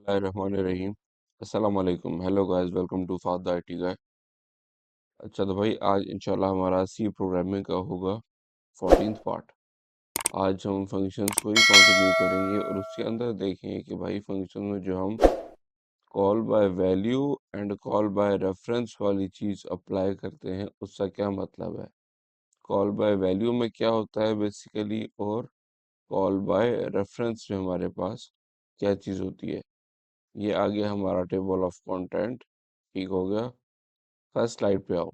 रहीम। अस्सलाम वालेकुम। Hello guys, welcome to fad the IT guy. अच्छा तो भाई, आज इंशाल्लाह हमारा सी प्रोग्रामिंग का होगा 14th पार्ट। आज हम फंक्शंस को ही कंटिन्यू करेंगे और उसके अंदर देखेंगे कि भाई फंक्शन में जो हम call by value and call by reference वाली चीज़ अप्लाई करते हैं उसका क्या मतलब है। कॉल बाय वैल्यू में क्या होता है बेसिकली, और कॉल बाय रेफरेंस में हमारे पास क्या चीज़ होती है। ये आ गया हमारा टेबल ऑफ कंटेंट। ठीक हो गया। फर्स्ट स्लाइड पे आओ।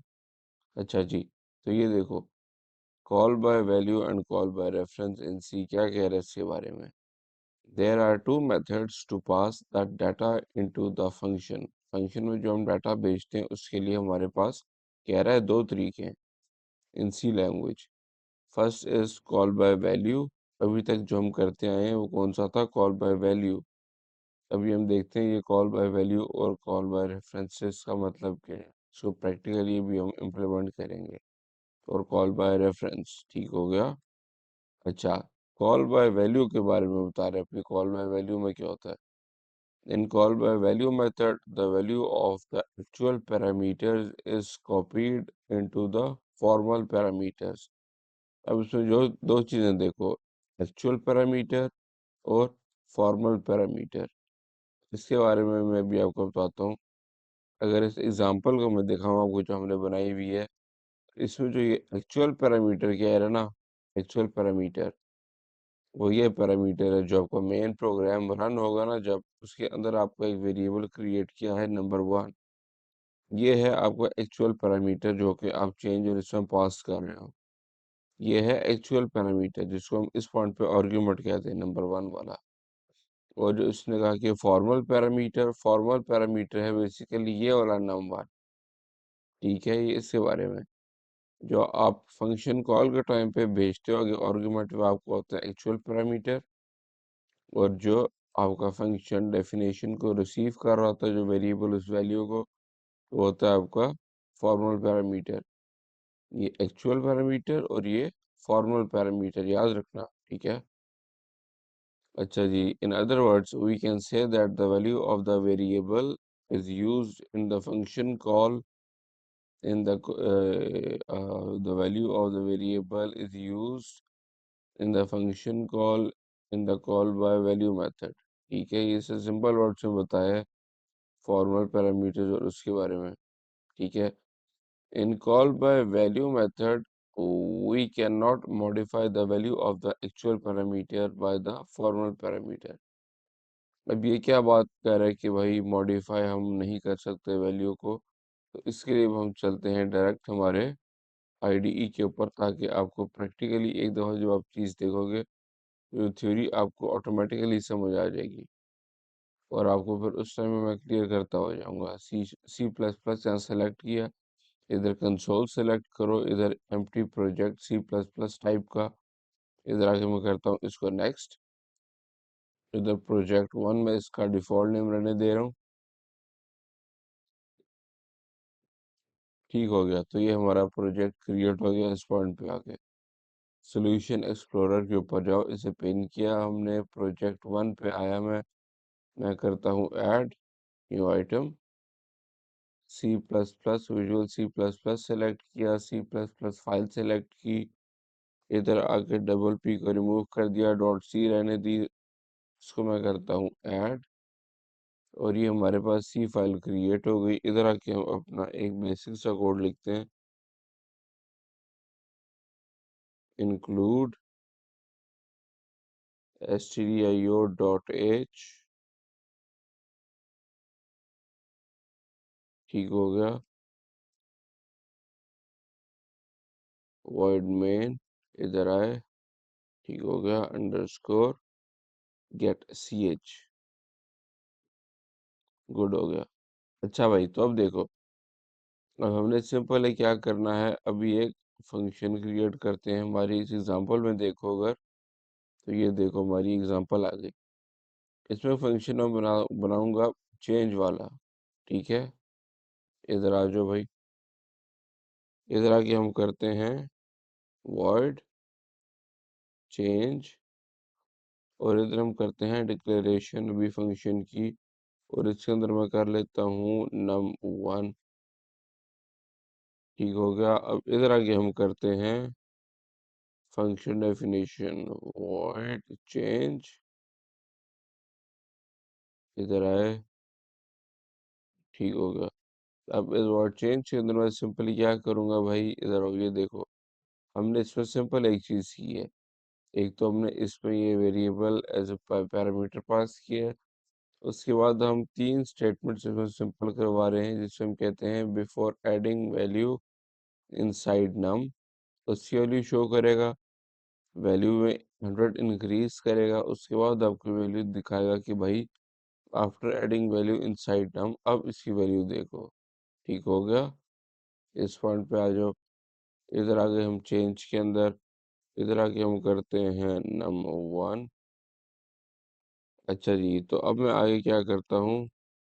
अच्छा जी, तो ये देखो, call by value and call by reference in C क्या कह रहे हैं इसके बारे में। There are two methods to pass that data into the function. Function में जो हम डाटा भेजते हैं उसके लिए हमारे पास कह रहा है दो तरीके हैं in C language. First is call by value. अभी तक जो हम करते आए हैं वो कौन सा था, कॉल बाय वैल्यू। अभी हम देखते हैं ये कॉल बाय वैल्यू और कॉल बाय रेफरेंसेस का मतलब क्या है। इसको प्रैक्टिकली भी हम इम्प्लीमेंट करेंगे। और कॉल बाय रेफरेंस ठीक हो गया। अच्छा, कॉल बाय वैल्यू के बारे में बता रहे हैं अपनी। कॉल बाय वैल्यू में क्या होता है, in call by value method the value of the actual parameters is copied into the formal parameters. अब इसमें जो दो चीजें देखो, एक्चुअल पैरामीटर और फॉर्मल पैरामीटर। इसके बारे में मैं भी आपको बताता हूँ। अगर इस एग्जांपल को मैं दिखाऊँ आपको जो हमने बनाई हुई है, इसमें जो ये एक्चुअल पैरामीटर क्या है ना, एक्चुअल पैरामीटर वो ये पैरामीटर है जो आपका मेन प्रोग्राम रन होगा ना, जब उसके अंदर आपको एक वेरिएबल क्रिएट किया है नंबर 1। ये है आपका एक्चुअल पैरामीटर जो कि आप चेंज और इसमें पास कर रहे हो। ये है एक्चुअल पैरामीटर जिसको हम इस पॉइंट पे आर्ग्यूमेंट कहते हैं, नंबर 1 वाला। और जो इसने कहा कि फॉर्मल पैरामीटर, फॉर्मल पैरामीटर है बेसिकली ये वाला नंबर। ठीक है, ये इसके बारे में जो आप फंक्शन कॉल के टाइम पे भेजते हो आर्गुमेंट में आपको होता है एक्चुअल पैरामीटर। और जो आपका फंक्शन डेफिनेशन को रिसीव कर रहा होता है जो वेरिएबल उस वैल्यू को, वो होता है आपका फॉर्मल पैरामीटर। ये एक्चुअल पैरामीटर और ये फॉर्मल पैरामीटर याद रखना। ठीक है। अच्छा जी, in other words we can say that the value of the variable is used in the function call in the value of the variable is used in the function call in the call by value method। ठीक है, ये simple words में बताया है formal parameters और उसके बारे में। ठीक है, in call by value method we cannot modify the value of the actual parameter by the formal parameter। अब ये क्या बात कर रहा है कि भाई मॉडिफाई हम नहीं कर सकते वैल्यू को, तो इसके लिए हम चलते हैं डायरेक्ट हमारे आईडीई के ऊपर, ताकि आपको प्रैक्टिकली एक दफ़ा जब आप चीज़ देखोगे तो थ्योरी आपको ऑटोमेटिकली समझ आ जाएगी और आपको फिर उस टाइम में मैं क्लियर करता हो जाऊंगा। सी प्लस प्लस यहाँ सेलेक्ट किया, इधर कंसोल सेलेक्ट करो, इधर empty project C plus plus type का, इधर आके मैं करता हूँ इसको नेक्स्ट। इधर प्रोजेक्ट 1 में इसका डिफ़ॉल्ट नेम रहने दे रहा हूँ। ठीक हो गया, तो ये हमारा प्रोजेक्ट क्रिएट हो गया। इस पॉइंट पे आके सॉल्यूशन एक्सप्लोरर के ऊपर जाओ, इसे पिन किया हमने, प्रोजेक्ट 1 पे आया मैं करता हूँ add new item, C plus plus visual C plus plus select किया, C plus plus file select की, इधर आके डबल पी को रिमूव कर दिया, डॉट सी रहने दी, इसको मैं करता हूँ ऐड, और ये हमारे पास सी फाइल क्रिएट हो गई। इधर आके हम अपना एक बेसिक सा कोड लिखते हैं, इंक्लूड stdio.h। ठीक हो गया, void main, इधर आए, ठीक हो गया, अंडरस्कोर गेट ch, गुड हो गया। अच्छा भाई, तो अब देखो, अब हमने सिंपल है क्या करना है, अभी एक फंक्शन क्रिएट करते हैं। हमारी इस एग्जांपल में देखो अगर, तो ये देखो हमारी एग्जांपल आ गई। इसमें फंक्शन मैं बनाऊंगा चेंज वाला। ठीक है, इधर आ जाओ भाई, इधर आके हम करते हैं void चेंज, और इधर हम करते हैं डिक्लेरेशन भी फंक्शन की और इसके अंदर मैं कर लेता हूँ num1। ठीक हो गया। अब इधर आगे हम करते हैं फंक्शन डेफिनेशन वॉइड चेंज। इधर आए, ठीक हो गया। अब इस वर्ड चेंज के अंदर मैं सिंपली क्या करूंगा भाई, इधर हो, ये देखो हमने इसमें सिंपल एक चीज की है। एक तो हमने इसमें ये variable as a parameter pass किया है। उसके बाद हम तीन स्टेटमेंट्स इसमें सिंपल करवा रहे हैं, जिसमें हम कहते हैं बिफोर एडिंग वैल्यू इनसाइड नम, उसकी वैल्यू शो करेगा, वैल्यू में 100 इंक्रीज करेगा, उसके बाद आपको वैल्यू दिखाएगा कि भाई आफ्टर एडिंग वैल्यू इनसाइड नम, अब इसकी वैल्यू देखो। ठीक हो गया। इस पॉइंट पे आ जाओ। इधर आगे हम चेंज के अंदर, इधर आके हम करते हैं num1। अच्छा जी, तो अब मैं आगे क्या करता हूँ,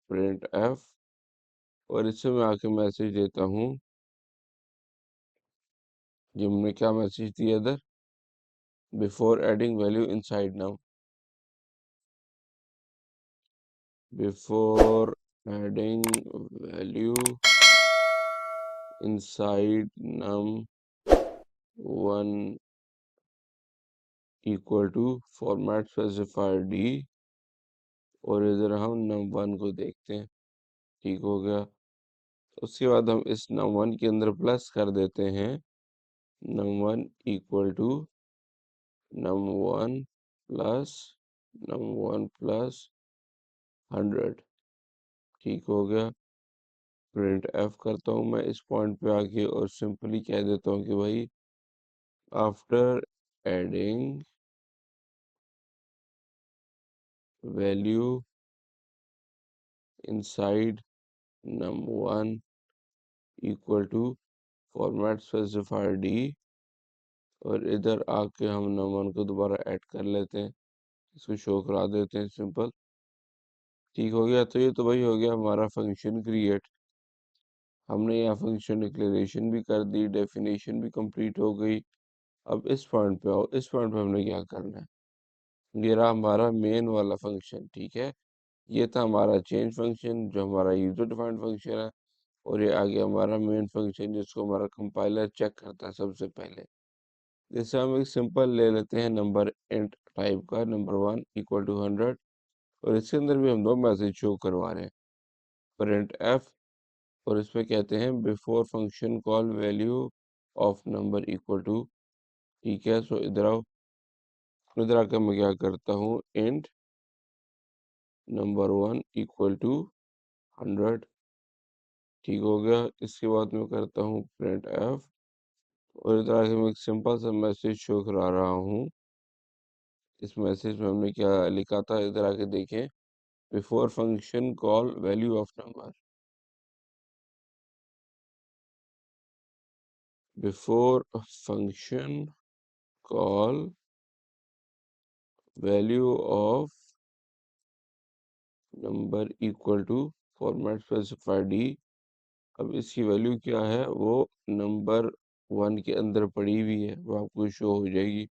प्रिंट एफ, और इससे मैं आके मैसेज देता हूँ। जी हमने क्या मैसेज दिया इधर, before adding value inside num, before adding value inside num1 equal to format specifier D, और इधर हम num1 को देखते हैं। ठीक हो गया। उसके बाद हम इस num1 के अंदर प्लस कर देते हैं num1 equal to num1 plus num1 plus 100। ठीक हो गया। प्रिंट एफ करता हूँ मैं इस पॉइंट पे आके, और सिंपली कह देता हूँ कि भाई after adding value inside num1 equal to format specifier D, और इधर आके हम num1 को दोबारा ऐड कर लेते हैं, इसको शो करा देते हैं सिंपल। ठीक हो गया। तो ये तो भाई हो गया हमारा फंक्शन क्रिएट। हमने यहाँ फंक्शन डिक्लेरेशन भी कर दी, डेफिनेशन भी कंप्लीट हो गई। अब इस पॉइंट पे आओ, इस पॉइंट पे हमने क्या करना है, ये रहा हमारा मेन वाला फंक्शन। ठीक है, ये था हमारा चेंज फंक्शन जो हमारा यूजर डिफाइंड फंक्शन है, और ये आ गया हमारा मेन फंक्शन जिसको हमारा कंपाइलर चेक करता है सबसे पहले। जैसे हम एक सिंपल ले लेते हैं नंबर इंट टाइप का, num1 इक्वल टू 100, और इसके अंदर भी हम दो मैसेज शो करवा रहे हैं, प्रिंट एफ, और इसमें कहते हैं before function call value of number equal to. ठीक है, सो इधर आओ, इधर आकर मैं क्या करता हूँ, इंट num1 इक्वल टू 100। ठीक हो गया। इसके बाद मैं करता हूँ प्रिंट एफ, और इधर आके मैं एक सिंपल सा मैसेज शो करा रहा हूँ। इस मैसेज में हमने क्या लिखा था, इधर आके देखें, before function call value of number, before function call value of number equal to format specify D. अब इसकी वैल्यू क्या है, वो num1 के अंदर पड़ी हुई है, वो आपको शो हो जाएगी।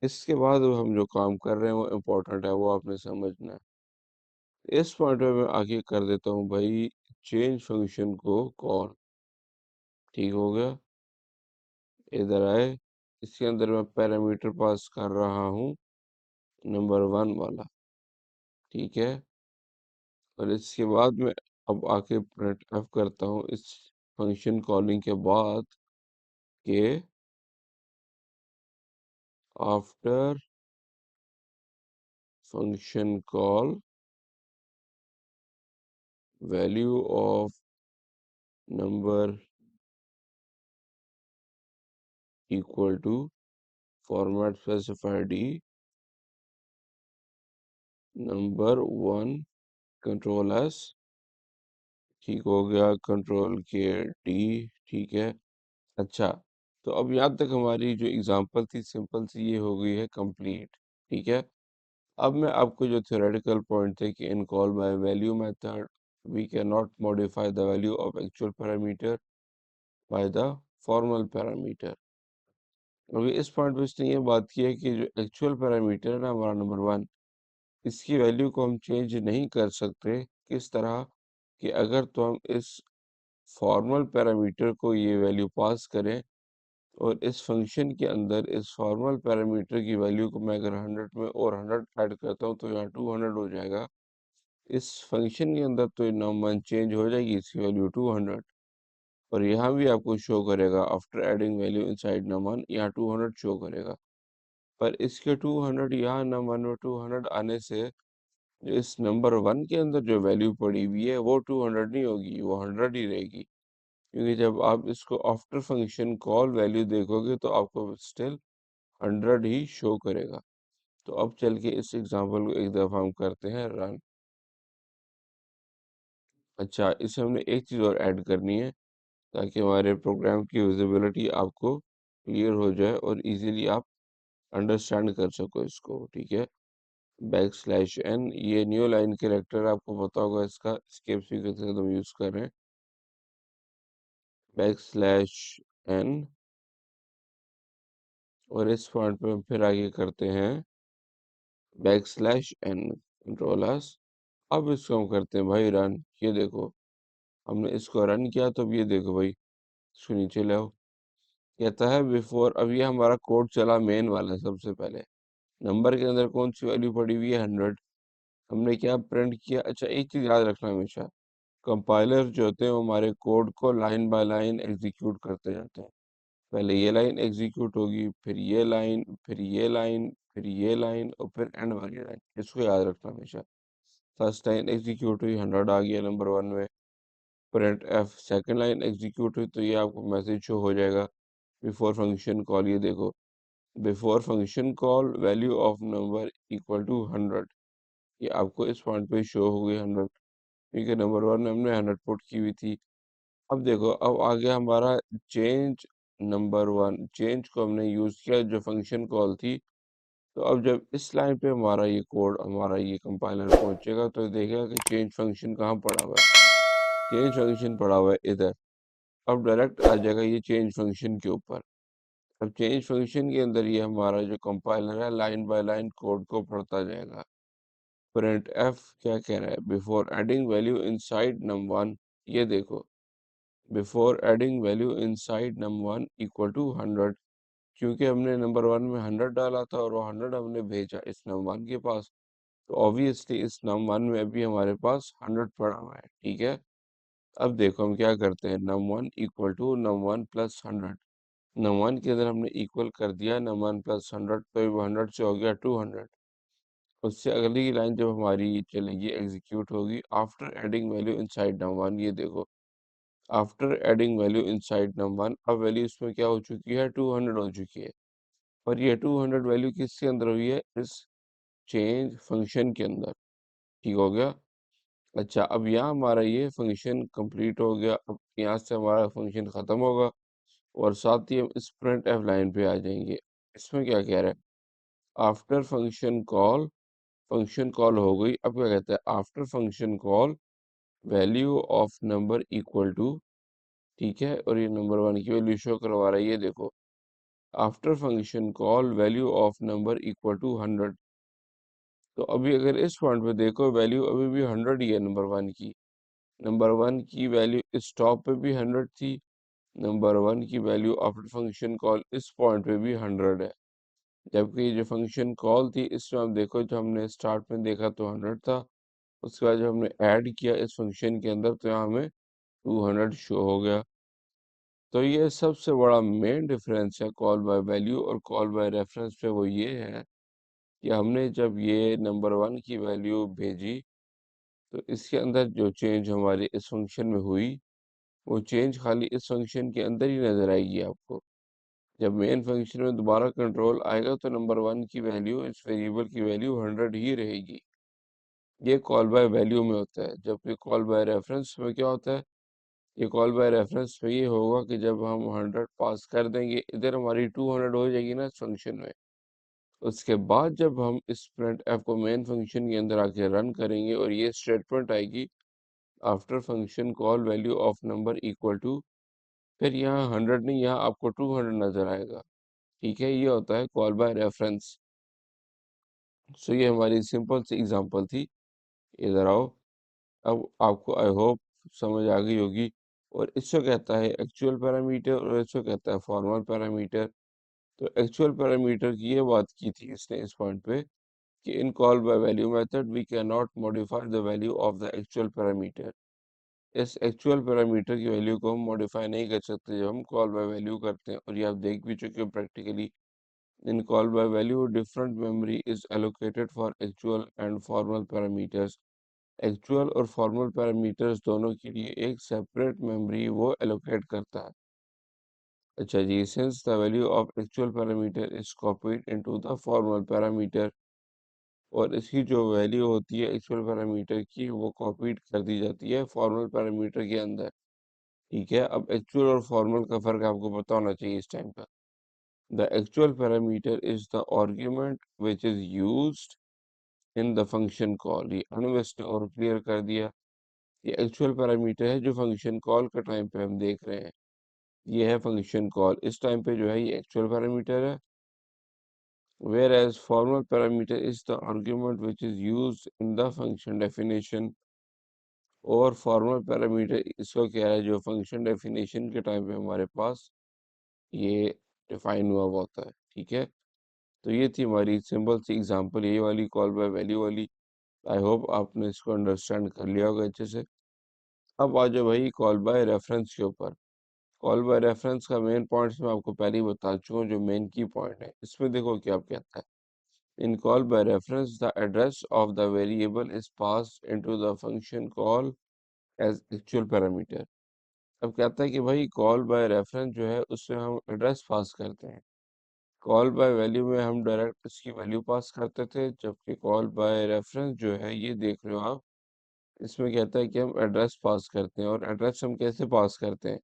इसके बाद हम जो काम कर रहे हैं वो इम्पोर्टेंट है, वो आपने समझना है। इस पॉइंट में मैं आगे कर देता हूँ भाई चेंज फंक्शन को कॉल। ठीक हो गया। इधर आए, इसके अंदर मैं पैरामीटर पास कर रहा हूँ num1 वाला। ठीक है, और इसके बाद में अब आके प्रिंट एफ करता हूँ इस फंक्शन कॉलिंग के बाद के after function call value of number equal to format specifier D num1 control S. ठीक हो गया, कंट्रोल के डी। ठीक है। अच्छा, तो अब यहाँ तक हमारी जो एग्जांपल थी सिंपल सी, ये हो गई है कंप्लीट। ठीक है। अब मैं आपको जो थ्योरेटिकल पॉइंट थे कि in call by value method we can not modify the value of actual parameter by the formal parameter. अभी इस पॉइंट पे इसने ये बात की है कि जो एक्चुअल पैरामीटर है ना हमारा नंबर 1, इसकी वैल्यू को हम चेंज नहीं कर सकते। किस तरह कि अगर तो हम इस फॉर्मल पैरामीटर को ये वैल्यू पास करें और इस फंक्शन के अंदर इस फॉर्मल पैरामीटर की वैल्यू को मैं अगर 100 में और 100 ऐड करता हूँ तो यहाँ 200 हो जाएगा। इस फंक्शन के अंदर तो ये नम चेंज हो जाएगी, इसकी वैल्यू 200, और यहाँ भी आपको शो करेगा आफ्टर एडिंग वैल्यू इनसाइड नम1, यहाँ 200 शो करेगा। पर इसके 200 यहाँ नम1 में 200 आने से जो इस नंबर 1 के अंदर जो वैल्यू पड़ी हुई है वो 200 नहीं होगी, वो 100 ही रहेगी। क्योंकि जब आप इसको आफ्टर फंक्शन कॉल वैल्यू देखोगे तो आपको स्टिल 100 ही शो करेगा। तो अब चल के इस एग्जांपल को एक दफ़ा हम करते हैं रन। अच्छा, इसे हमने एक चीज़ और ऐड करनी है ताकि हमारे प्रोग्राम की विजिबिलिटी आपको क्लियर हो जाए और इजीली आप अंडरस्टैंड कर सको इसको, ठीक है। बैकस्लैश n, ये न्यू लाइन कैरेक्टर आपको पता होगा, इसका एस्केप सीक्वेंस का हम यूज़ कर रहे हैं। बैकस्लैश n, और इस पॉइंट पे हम फिर आगे करते हैं बैकस्लैश n, कंट्रोल S। अब इसको हम करते हैं भाई रन। ये देखो, हमने इसको रन किया तो अब ये देखो भाई, इसको नीचे लाओ। कहता है बिफोर, अब ये हमारा कोड चला मेन वाला। सबसे पहले नंबर के अंदर कौन सी वैल्यू पड़ी हुई है, 100। हमने क्या प्रिंट किया। अच्छा, एक चीज याद रखना हमेशा, कंपाइलर जो होते हैं वो हमारे कोड को लाइन बाय लाइन एग्जीक्यूट करते जाते हैं। पहले ये लाइन एग्जीक्यूट होगी, फिर ये लाइन, फिर ये लाइन, फिर ये लाइन, और फिर एंड वाली लाइन। इसको याद रखना हमेशा। फर्स्ट लाइन एग्जीक्यूट हुई, 100 आ गया नंबर 1 में। Print F, second line execute हुई तो ये आपको मैसेज शो हो जाएगा बिफोर फंक्शन कॉल। ये देखो, before function call value of number equal to 100। ये आपको इस पॉइंट पे शो हो गई 100, क्योंकि नंबर 1 में हमने 100 पुट की हुई थी। अब देखो, अब आ गया हमारा चेंज नंबर 1। चेंज को हमने यूज किया जो फंक्शन कॉल थी। तो अब जब इस लाइन पे हमारा ये कोड, हमारा ये कंपाइलर पहुंचेगा तो देखेगा कि चेंज फंक्शन कहाँ पड़ा हुआ है। चेंज फंक्शन पड़ा हुआ है इधर। अब डायरेक्ट आ जाएगा ये चेंज फंक्शन के ऊपर। अब चेंज फंक्शन के अंदर ये हमारा जो कंपाइलर है लाइन बाय लाइन कोड को पढ़ता जाएगा। प्रिंट एफ क्या कह रहा है, before adding value inside num1। ये देखो, before adding value inside num1 equal to 100। क्योंकि हमने नंबर 1 में 100 डाला था और वो 100 हमने भेजा इस num1 के पास, तो ऑब्वियसली इस num1 में भी हमारे पास 100 पड़ा हुआ है, ठीक है। अब देखो हम क्या करते हैं, num1 equal to num1 plus 100। num1 के अंदर हमने इक्वल कर दिया num1 प्लस 100, तो 100 से हो गया 200। उससे अगली लाइन जब हमारी चलेगी, एग्जीक्यूट होगी, after adding value inside num1। ये देखो, after adding value inside num1, अब वैल्यू इसमें क्या हो चुकी है, 200 हो चुकी है। और ये 200 वैल्यू किसके अंदर हुई है, इस चेंज फंक्शन के अंदर, ठीक हो गया। अच्छा, अब यहाँ हमारा ये फंक्शन कंप्लीट हो गया। अब यहाँ से हमारा फंक्शन ख़त्म होगा और साथ ही हम इस प्रिंट एफ लाइन पे आ जाएंगे। इसमें क्या कह रहा है, आफ्टर फंक्शन कॉल हो गई। अब क्या कहता है, after function call value of number equal to, ठीक है, और ये नंबर 1 की वैल्यू शो करवा रहा है। ये देखो, after function call value of number equal to 100। तो अभी अगर इस पॉइंट पे देखो, वैल्यू अभी भी 100 ही है नंबर 1 की। नंबर 1 की वैल्यू इस टॉप पे भी 100 थी। नंबर 1 की वैल्यू आफ्टर फंक्शन कॉल इस पॉइंट पे भी 100 है। जबकि ये जो फंक्शन कॉल थी इसमें हम देखो, जो हमने स्टार्ट में देखा तो 100 था। उसके बाद जब हमने ऐड किया इस फंक्शन के अंदर तो यहाँ हमें 200 शो हो गया। तो ये सबसे बड़ा मेन डिफरेंस है कॉल बाय वैल्यू और कॉल बाय रेफरेंस पे, वो ये है कि हमने जब ये नंबर 1 की वैल्यू भेजी तो इसके अंदर जो चेंज हमारे इस फंक्शन में हुई, वो चेंज खाली इस फंक्शन के अंदर ही नजर आएगी आपको। जब मेन फंक्शन में दोबारा कंट्रोल आएगा तो नंबर 1 की वैल्यू, इस वेरिएबल की वैल्यू 100 ही रहेगी। ये कॉल बाय वैल्यू में होता है। जबकि कॉल बाय रेफरेंस में क्या होता है, ये कॉल बाय रेफरेंस में ये होगा कि जब हम 100 पास कर देंगे, इधर हमारी 200 हो जाएगी ना इस फंक्शन में। उसके बाद जब हम इस प्रिंट एफ को मेन फंक्शन के अंदर आके रन करेंगे और ये स्टेटमेंट आएगी, after function call value of number equal to, फिर यहाँ 100 नहीं, यहाँ आपको 200 नजर आएगा, ठीक है। ये होता है कॉल बाय रेफरेंस। सो ये हमारी सिंपल सी एग्जांपल थी। इधर आओ। अब आपको आई होप समझ आ गई होगी। और इसको कहता है एक्चुअल पैरामीटर और इसको कहता है फॉर्मल पैरामीटर। तो एक्चुअल पैरामीटर की ये बात की थी इसने इस पॉइंट पे कि in call by value method we can not modify the value of the actual parameter. इस एक्चुअल पैरामीटर की वैल्यू को हम मॉडिफाई नहीं कर सकते जब हम कॉल बाय वैल्यू करते हैं। और ये आप देख भी चुके हो practically. In call by value different memory is allocated for actual and formal parameters. Actual और फॉर्मल पैरामीटर्स दोनों के लिए एक सेपरेट मेमोरी वो एलोकेट करता है। अच्छा जी, since the value of actual parameter is copied into the formal parameter. और इसकी जो वैल्यू होती है एक्चुअल पैरामीटर की वो कॉपीड कर दी जाती है फॉर्मल पैरामीटर के अंदर। ठीक है, अब एक्चुअल और फॉर्मल का फर्क आपको पता होना चाहिए इस टाइम पर। The actual parameter is the argument which is used in the function call. ये अनुवेश ने और क्लियर कर दिया। ये एक्चुअल पैरामीटर है जो फंक्शन कॉल के टाइम पे हम देख रहे हैं। ये है फंक्शन कॉल, इस टाइम पे जो है ये एक्चुअल पैरामीटर है। Where as formal parameter is the argument which is use in the function definition. और फॉर्मल पैरामीटर इसको क्या है जो फंक्शन डेफिनेशन के टाइम पे हमारे पास ये डिफाइन हुआ हुआ होता है। ठीक है, तो ये थी हमारी सिंपल सी एग्जांपल, ये वाली कॉल बाय वैल्यू वाली। आई होप आपने इसको अंडरस्टैंड कर लिया होगा अच्छे से। अब आ जाओ भाई कॉल बाय रेफरेंस के ऊपर। कॉल बाय रेफरेंस का मेन पॉइंट्स मैं आपको पहले ही बता चुका हूँ, जो मेन की पॉइंट है इसमें देखो क्या कहता है। In call by reference the address of the variable is passed into the function call as actual parameter. अब कहता है कि भाई कॉल बाय रेफरेंस जो है उसमें हम एड्रेस पास करते हैं। कॉल बाय वैल्यू में हम डायरेक्ट इसकी वैल्यू पास करते थे, जबकि कॉल बाय रेफरेंस जो है ये देख रहे हो आप, इसमें कहता है कि हम एड्रेस पास करते हैं। और एड्रेस हम कैसे पास करते हैं,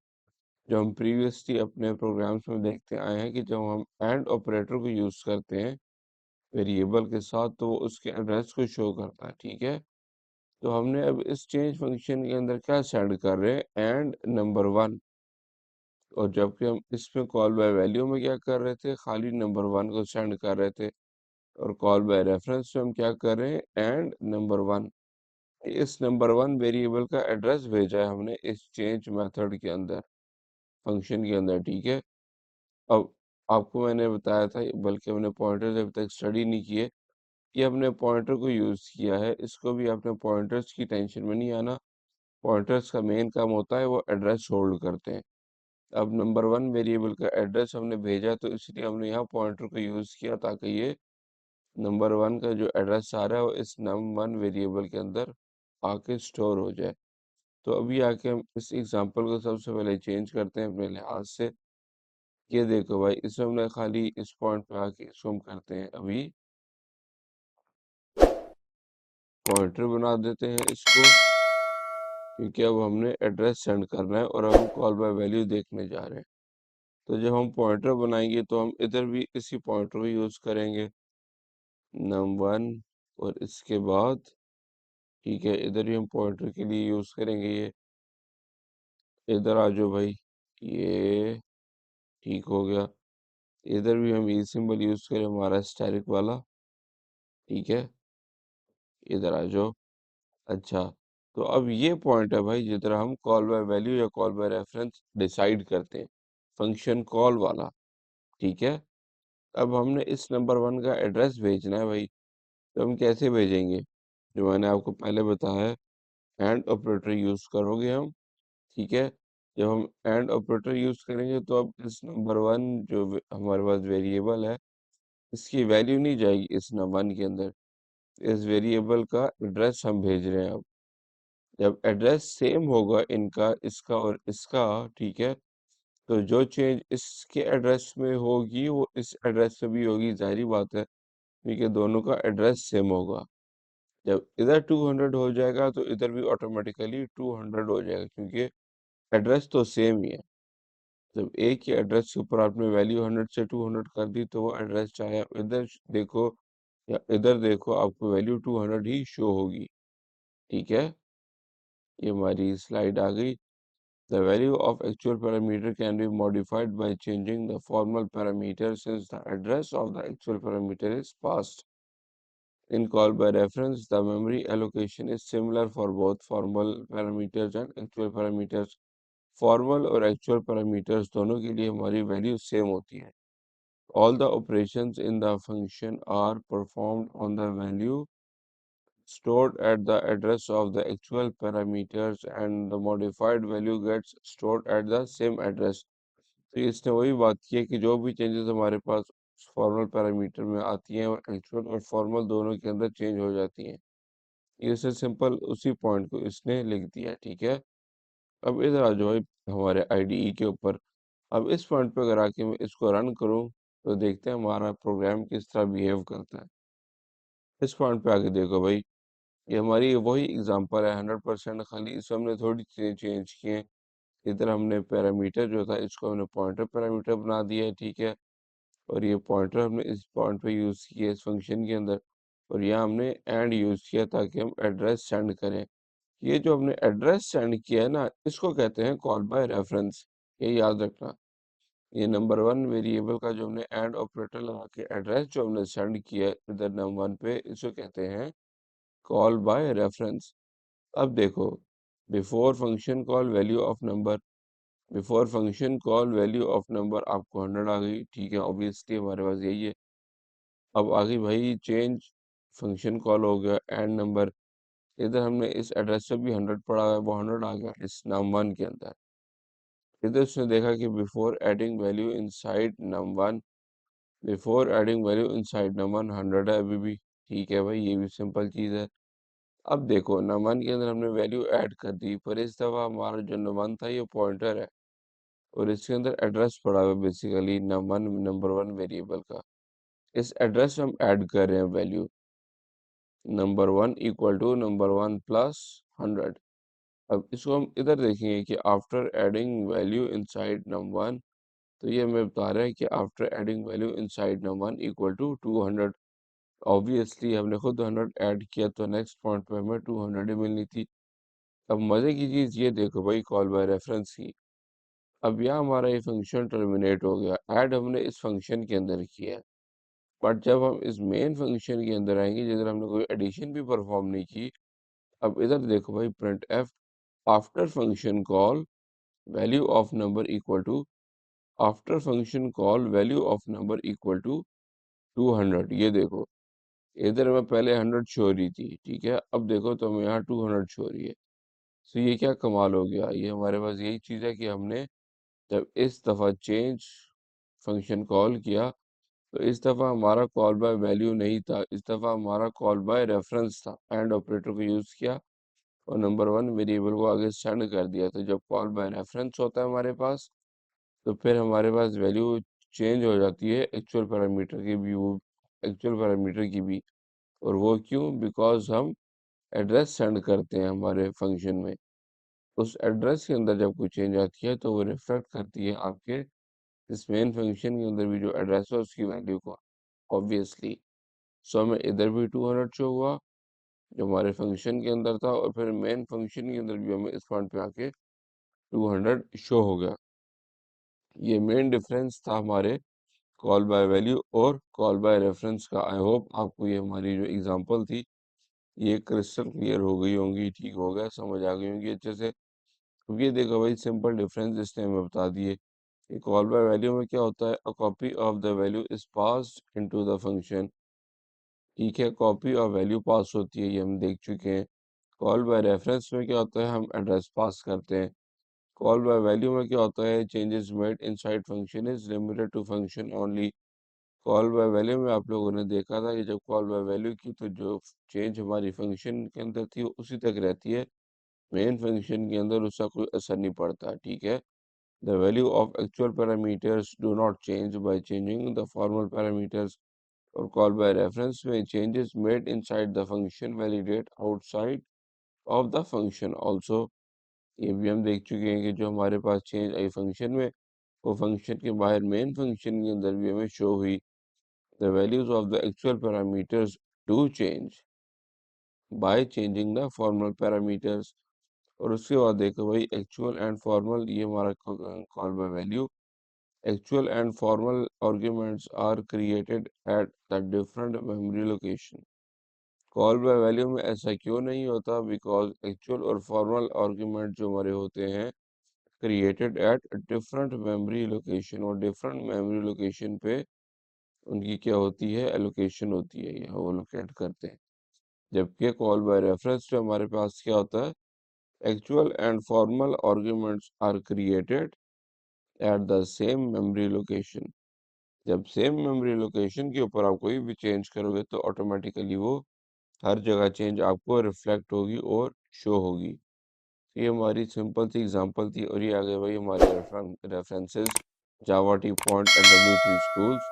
जो हम प्रीवियसली अपने प्रोग्राम्स में देखते आए हैं कि जब हम एंड ऑपरेटर को यूज करते हैं वेरिएबल के साथ तो वो उसके एड्रेस को शो करता है। ठीक है, तो हमने अब इस चेंज फंक्शन के अंदर क्या सेंड कर रहे हैं, एंड नंबर 1। और जबकि हम इसमें कॉल बाय वैल्यू में क्या कर रहे थे, खाली नंबर 1 को सेंड कर रहे थे। और कॉल बाय रेफरेंस में हम क्या कर रहे हैं, एंड नंबर 1। इस नंबर 1 वेरिएबल का एड्रेस भेजा है हमने इस चेंज मेथड के अंदर, फंक्शन के अंदर। ठीक है, अब आपको मैंने बताया था, बल्कि हमने पॉइंटर्स अभी तक स्टडी नहीं किए, कि हमने पॉइंटर को यूज किया है। इसको भी आपने पॉइंटर्स की टेंशन में नहीं आना। पॉइंटर्स का मेन काम होता है वो एड्रेस होल्ड करते हैं। अब नंबर 1 वेरिएबल का एड्रेस हमने भेजा तो इसलिए हमने यहाँ पॉइंटर को यूज किया ताकि ये नंबर 1 का जो एड्रेस आ रहा है वो इस नंबर 1 वेरिएबल के अंदर आके स्टोर हो जाए। तो अभी आके हम इस एग्जांपल को सबसे पहले चेंज करते हैं अपने लिहाज से। ये देखो भाई, इसमें हमने खाली इस पॉइंट पे आके इसको हम करते हैं अभी पॉइंटर बना देते हैं इसको, क्योंकि अब हमने एड्रेस सेंड करना है और अब हम कॉल बाय वैल्यू देखने जा रहे हैं। तो जब हम पॉइंटर बनाएंगे तो हम इधर भी इसी पॉइंटर को यूज करेंगे, num1। और इसके बाद ठीक है, इधर भी हम पॉइंटर के लिए यूज करेंगे ये। इधर आ जाओ भाई, ये ठीक हो गया। इधर भी हम ये सिंबल यूज करें हमारा स्टैटिक वाला। ठीक है, इधर आ जाओ। अच्छा, तो अब ये पॉइंट है भाई जिधर हम कॉल बाय वैल्यू या कॉल बाय रेफरेंस डिसाइड करते हैं, फंक्शन कॉल वाला। ठीक है, अब हमने इस नंबर 1 का एड्रेस भेजना है भाई। तो हम कैसे भेजेंगे, जो मैंने आपको पहले बताया है, एंड ऑपरेटर यूज करोगे हम। ठीक है, जब हम एंड ऑपरेटर यूज करेंगे तो अब इस नंबर 1 जो हमारे पास वेरिएबल है इसकी वैल्यू नहीं जाएगी इस नंबर 1 के अंदर। इस वेरिएबल का एड्रेस हम भेज रहे हैं अब। जब एड्रेस सेम होगा इनका, इसका और इसका, ठीक है, तो जो चेंज इसके एड्रेस में होगी वो इस एड्रेस में भी होगी, जाहिर बात है, क्योंकि दोनों का एड्रेस सेम होगा। जब इधर 200 हो जाएगा तो इधर भी ऑटोमेटिकली 200 हो जाएगा, क्योंकि एड्रेस तो सेम ही है। जब एक ही एड्रेस के ऊपर आपने वैल्यू 100 से 200 कर दी तो वो एड्रेस चाहे आप इधर देखो या इधर देखो, आपको वैल्यू 200 ही शो होगी। ठीक है, ये हमारी स्लाइड आ गई। The value of actual parameter can be modified by changing the formal parameter since the address of the actual parameter is passed In call by reference, the memory allocation is similar for both formal parameters and actual parameters. Formal और actual parameters दोनों के लिए हमारी value same होती है. All the operations in the function are performed on the value stored at the address of the actual parameters and the modified value gets stored at the same address. तो इसने वही बात की है कि जो भी चेंजेस हमारे पास फॉर्मल पैरामीटर में आती हैं वो एक्चुअल और फॉर्मल दोनों के अंदर चेंज हो जाती हैं. इससे सिंपल उसी पॉइंट को इसने लिख दिया. ठीक है. अब इधर आ जाओ भाई हमारे आईडीई के ऊपर. अब इस पॉइंट पे अगर आके मैं इसको रन करूं तो देखते हैं हमारा प्रोग्राम किस तरह बिहेव करता है. इस पॉइंट पे आके देखो भाई ये हमारी वही एग्जांपल है 100%. खाली इसमें हमने थोड़ी चीज़ें चेंज की हैं. इधर हमने पैरामीटर जो था इसको हमने पॉइंटर पैरामीटर बना दिया है. ठीक है. और ये पॉइंटर हमने इस पॉइंट पे यूज़ किया इस फंक्शन के अंदर. और यहाँ हमने एंड यूज़ किया ताकि हम एड्रेस सेंड करें. ये जो हमने एड्रेस सेंड किया है ना इसको कहते हैं कॉल बाय रेफरेंस. ये याद रखना. ये नंबर वन वेरिएबल का जो हमने एंड ऑपरेटर लगा के एड्रेस जो हमने सेंड किया है इधर नंबर वन पे इसको कहते हैं कॉल बाय रेफरेंस. अब देखो before function call value of number. Before function call value of number आपको 100 आ गई. ठीक है. ऑब्वियसली हमारे पास यही है. अब आगे भाई चेंज फंक्शन कॉल हो गया एंड नंबर. इधर हमने इस एड्रेस पे भी 100 पड़ा हुआ है वो 100 आ गया इस नम वन के अंदर. इधर उसने देखा कि before adding value inside num one. Before adding value inside num one 100 है अभी भी. ठीक है भाई ये भी सिंपल चीज़ है. अब देखो नम वन के अंदर हमने वैल्यू ऐड कर दी पर इस दफ़ा हमारा जो नम वन था ये पॉइंटर है. और इसके अंदर एड्रेस पड़ा हुआ है basically num one number one variable का. इस एड्रेस में हम ऐड कर रहे हैं value number one equal to number one plus 100. अब इसको हम इधर देखेंगे कि after adding value inside num one. तो ये हमें बता रहा है कि after adding value inside num one equal to 200. Obviously हमने खुद 100 ऐड किया तो नेक्स्ट पॉइंट पे हमें 200 ही मिलनी थी. अब मज़े की चीज़ ये देखो भाई कॉल बाय रेफरेंस की. अब यहाँ हमारा ये फंक्शन टर्मिनेट हो गया. ऐड हमने इस फंक्शन के अंदर किया है. बट जब हम इस मेन फंक्शन के अंदर आएंगे जिधर हमने कोई एडिशन भी परफॉर्म नहीं की. अब इधर देखो भाई print F after function call value of number equal to after function call value of number equal to 200. ये देखो इधर में पहले 100 शो रही थी. ठीक है. अब देखो तो हमें यहाँ 200 शो रही है. तो ये क्या कमाल हो गया. ये हमारे पास यही चीज़ है कि हमने जब इस दफ़ा चेंज फंक्शन कॉल किया तो इस दफ़ा हमारा कॉल बाय वैल्यू नहीं था. इस दफ़ा हमारा कॉल बाय रेफरेंस था. एंड ऑपरेटर को यूज़ किया और नंबर वन वेरिएबल को आगे सेंड कर दिया. तो जब कॉल बाय रेफरेंस होता है हमारे पास तो फिर हमारे पास वैल्यू चेंज हो जाती है एक्चुअल पैरामीटर की भी. वो एक्चुअल पैरामीटर की भी. और वो क्यों. बिकॉज हम एड्रेस सेंड करते हैं हमारे फंक्शन में. उस एड्रेस के अंदर जब कोई चेंज आती है तो वो रिफ्लेक्ट करती है आपके इस मेन फंक्शन के अंदर भी जो एड्रेस है उसकी वैल्यू को. ऑब्वियसली सो हमें इधर भी 200 शो हुआ जो हमारे फंक्शन के अंदर था और फिर मेन फंक्शन के अंदर भी हमें इस पॉइंट पे आके 200 शो हो गया. ये मेन डिफरेंस था हमारे कॉल बाय वैल्यू और कॉल बाय रेफरेंस का. आई होप आपको ये हमारी जो एग्जांपल थी ये क्रिस्टल क्लियर हो गई होंगी. ठीक हो गया. समझ आ गई होंगी अच्छे से. अब ये देखो भाई सिंपल डिफरेंस इसने हमें बता दिए कि कॉल बाय वैल्यू में क्या होता है. A copy of the value is passed into the function. ठीक है. कॉपी ऑफ वैल्यू पास होती है ये हम देख चुके हैं. कॉल बाय रेफरेंस में क्या होता है हम एड्रेस पास करते हैं. कॉल बाय वैल्यू में क्या होता है changes made inside function is limited to function only. Call by value में आप लोगों ने देखा था कि जब कॉल बाय वैल्यू की तो जो चेंज हमारी फंक्शन के अंदर थी वो उसी तक रहती है. मेन फंक्शन के अंदर उसका कोई असर नहीं पड़ता. ठीक है. The value of actual parameters do not change by changing the formal parameters. और कॉल बाय रेफरेंस में changes made inside the function validate outside of the function also. ये भी हम देख चुके हैं कि जो हमारे पास चेंज आई फंक्शन में वो फंक्शन के बाहर मेन फंक्शन के अंदर भी हमें शो हुई. The values of the actual parameters do change by changing the formal parameters. और उसके बाद देखो भाई एक्चुअल एंड फॉर्मल ये हमारा call by value. Actual and formal arguments are created at the different memory location. Call by value में ऐसा क्यों नहीं होता? बिकॉज एक्चुअल और फॉर्मल आर्गुमेंट जो हमारे होते हैं created at different memory location, और डिफरेंट मेमोरी लोकेशन पे उनकी क्या होती है, एलोकेशन होती है, या वो लोकेट करते हैं। जबकि कॉल बाय रेफरेंस पे हमारे पास क्या होता है, actual and formal arguments are created at the same memory location. जब सेम मेमोरी लोकेशन के ऊपर आप कोई भी चेंज करोगे तो ऑटोमेटिकली वो हर जगह चेंज आपको रिफ्लेक्ट होगी और शो होगी। ये हमारी सिंपल सी एग्जांपल थी, और ये आ गए भाई हमारे references Java T point and W3 schools.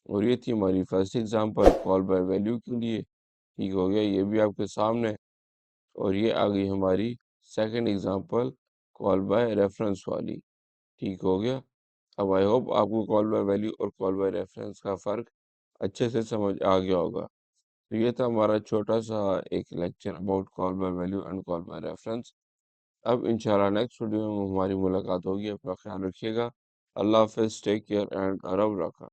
और ये थी हमारी first example call by value के लिए। ठीक हो गया, ये भी आपके सामने। और ये आ गई हमारी second example call by reference वाली। ठीक हो गया। अब आई होप आपको कॉल बाय वैल्यू और कॉल बाय रेफरेंस का फ़र्क अच्छे से समझ आ गया होगा। तो ये था हमारा छोटा सा एक lecture about call by value and call by reference. अब इंशाल्लाह नेक्स्ट वीडियो में हमारी मुलाकात होगी। अपना ख्याल रखिएगा। अल्लाह हाफ़िज़, टेक केयर एंड रब रखा।